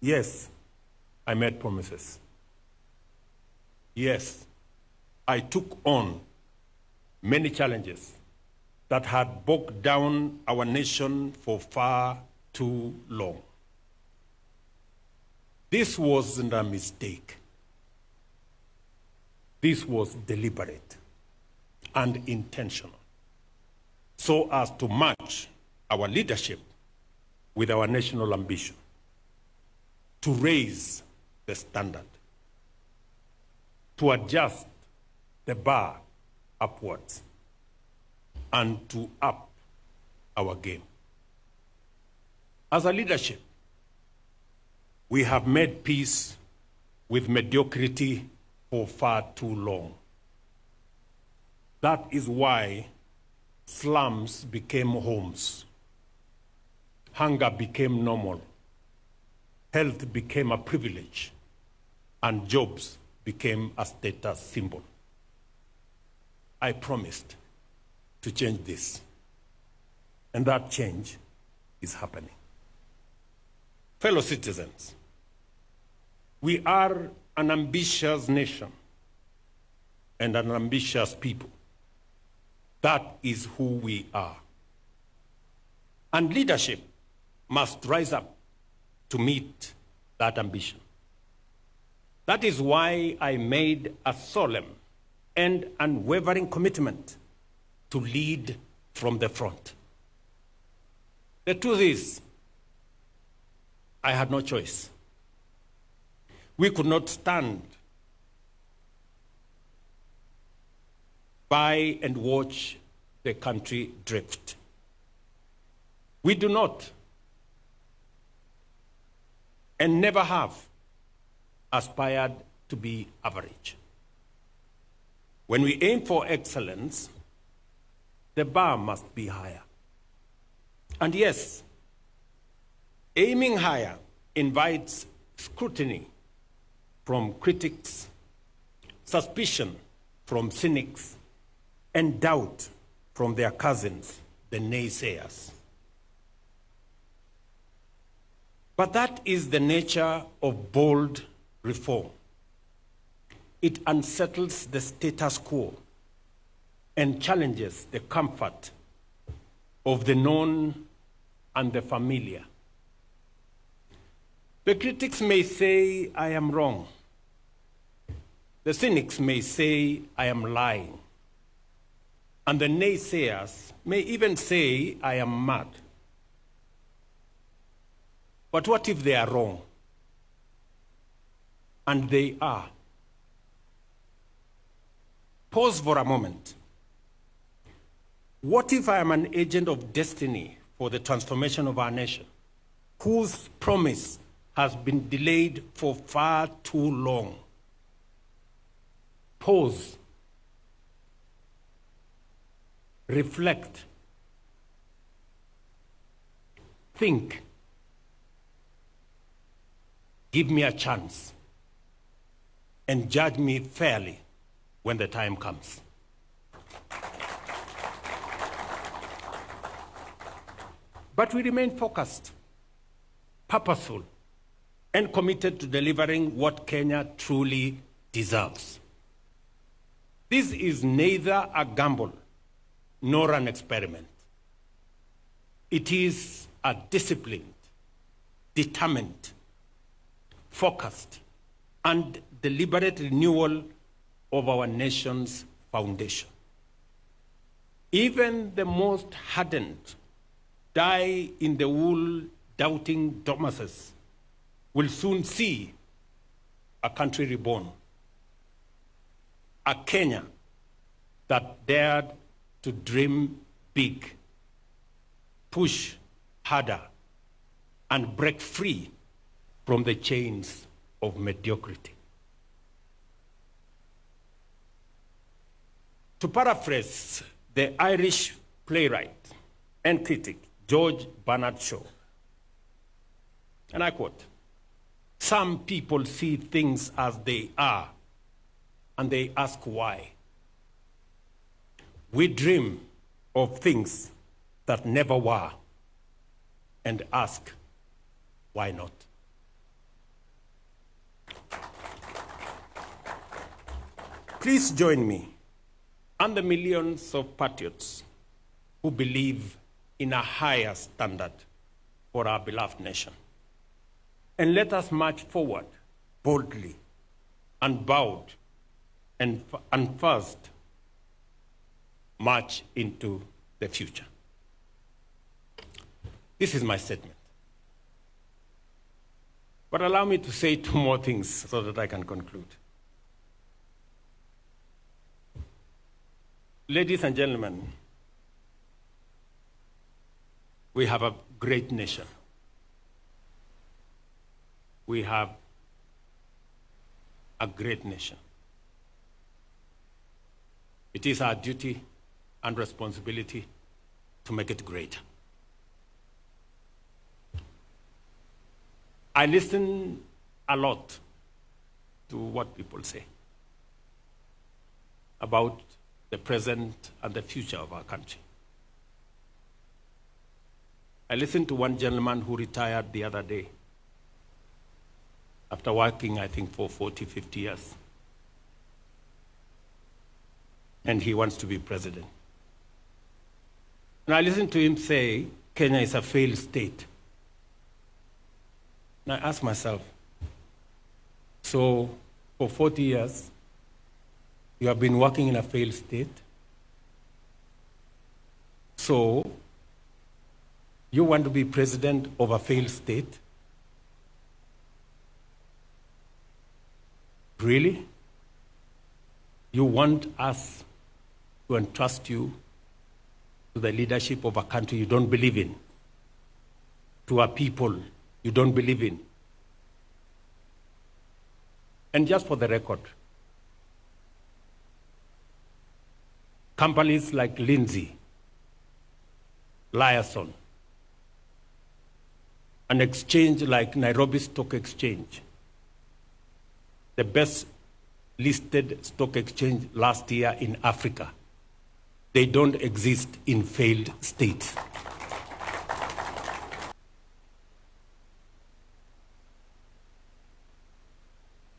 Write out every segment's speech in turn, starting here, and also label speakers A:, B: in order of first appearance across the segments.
A: Yes, I made promises. Yes, I took on many challenges that had bogged down our nation for far too long. This wasn't a mistake. This was deliberate and intentional, so as to match our leadership with our national ambition, to raise the standard, to adjust the bar upwards, and to up our game. As a leadership, we have made peace with mediocrity for far too long. That is why slums became homes, hunger became normal, health became a privilege, and jobs became a status symbol. I promised to change this, and that change is happening. Fellow citizens, we are an ambitious nation and an ambitious people. That is who we are. And leadership must rise up to meet that ambition. That is why I made a solemn and unwavering commitment to lead from the front. The truth is, I had no choice. We could not stand by and watch the country drift. We do not and never have aspired to be average. When we aim for excellence, the bar must be higher. And yes, aiming higher invites scrutiny from critics, suspicion from cynics, and doubt from their cousins, the naysayers. But that is the nature of bold reform. It unsettles the status quo and challenges the comfort of the known and the familiar. The critics may say I am wrong. The cynics may say I am lying. And the naysayers may even say I am mad. But what if they are wrong? And they are. Pause for a moment. What if I am an agent of destiny for the transformation of our nation, whose promise has been delayed for far too long? Pause. Reflect. Think. Give me a chance and judge me fairly when the time comes. But we remain focused, purposeful, and committed to delivering what Kenya truly deserves. This is neither a gamble nor an experiment. It is a disciplined, determined, focused, and deliberate renewal of our nation's foundation. Even the most hardened, die-in-the-wool doubting Thomases will soon see a country reborn, a Kenya that dared to dream big, push harder, and break free from the chains of mediocrity. To paraphrase the Irish playwright and critic George Bernard Shaw, and I quote, "Some people see things as they are, and they ask why. We dream of things that never were, and ask, why not?" Please join me and the millions of patriots who believe in a higher standard for our beloved nation. And let us march forward boldly, unbowed, and first march into the future. This is my statement. But allow me to say two more things so that I can conclude. Ladies and gentlemen, we have a great nation. We have a great nation. It is our duty and responsibility to make it greater. I listen a lot to what people say about the present and the future of our country. I listened to one gentleman who retired the other day after working, I think, for 40, 50 years. And he wants to be president. And I listened to him say, Kenya is a failed state. And I asked myself, so for 40 years, you have been working in a failed state? So you want to be president of a failed state? Really? You want us to entrust you to the leadership of a country you don't believe in, to a people you don't believe in? And just for the record, companies like Lindsay, Liason, an exchange like Nairobi Stock Exchange, the best listed stock exchange last year in Africa, they don't exist in failed states.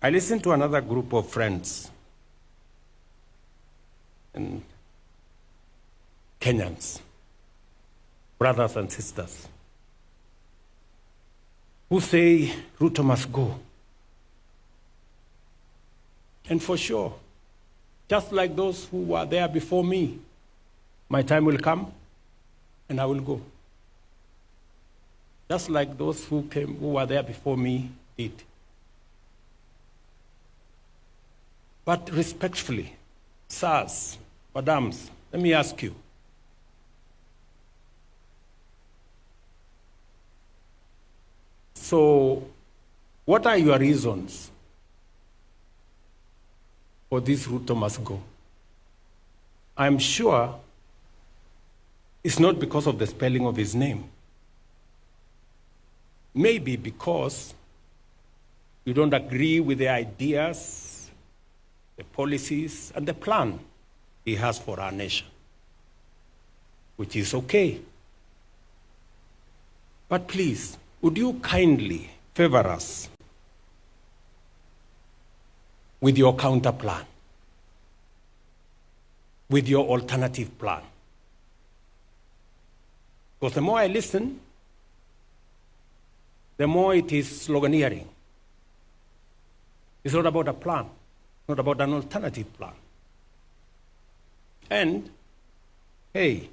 A: I listened to another group of friends and Kenyans, brothers and sisters, who say Ruto must go. And for sure, just like those who were there before me, my time will come and I will go. Just like those who were there before me did. But respectfully, sirs, madams, let me ask you. So, what are your reasons for this Ruto must go? I'm sure it's not because of the spelling of his name. Maybe because you don't agree with the ideas, the policies, and the plan he has for our nation, which is okay. But please, would you kindly favor us with your counter plan, with your alternative plan? Because the more I listen, the more it is sloganeering. It's not about a plan, not about an alternative plan. And, hey,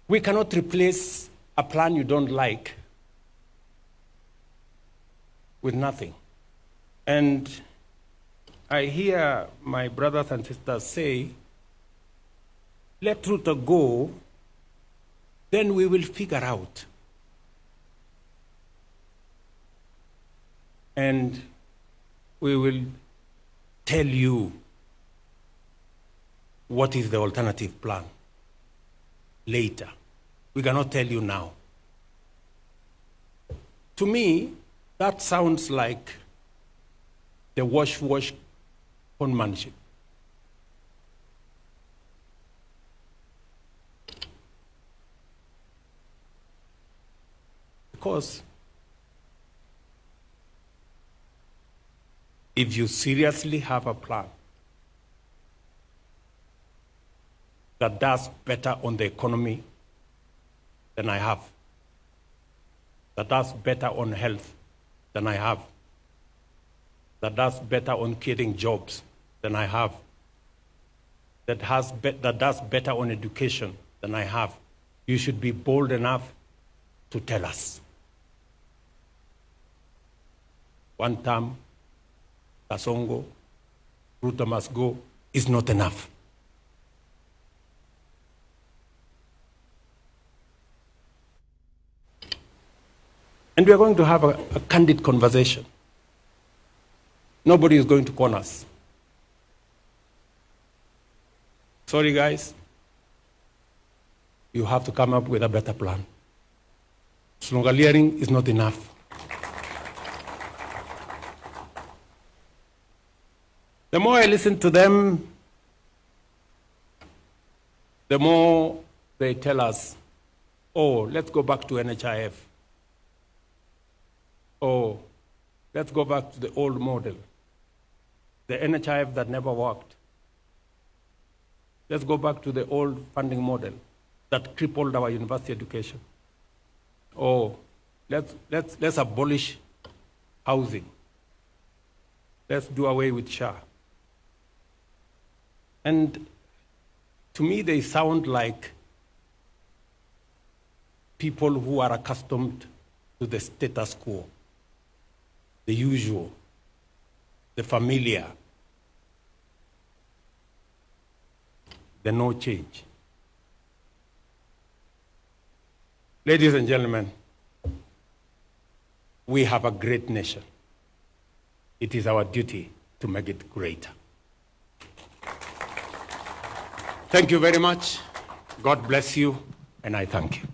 A: we cannot replace a plan you don't like with nothing. And I hear my brothers and sisters say, let Ruto go, then we will figure out. And we will tell you what is the alternative plan later. We cannot tell you now. To me, that sounds like the wash conmanship. Because if you seriously have a plan that does better on the economy than I have, that does better on health than I have, that does better on creating jobs than I have, that does better on education than I have, you should be bold enough to tell us. One term, Kasongo, Ruto must go, is not enough. And we are going to have a candid conversation. Nobody is going to corner us. Sorry, guys. You have to come up with a better plan. Slongaliering is not enough. The more I listen to them, the more they tell us, oh, let's go back to NHIF. Oh, let's go back to the old model, the NHIF that never worked. Let's go back to the old funding model that crippled our university education. Oh, let's abolish housing. Let's do away with SHA. And to me, they sound like people who are accustomed to the status quo, the usual, the familiar, the no change. Ladies and gentlemen, we have a great nation. It is our duty to make it greater. Thank you very much. God bless you, and I thank you.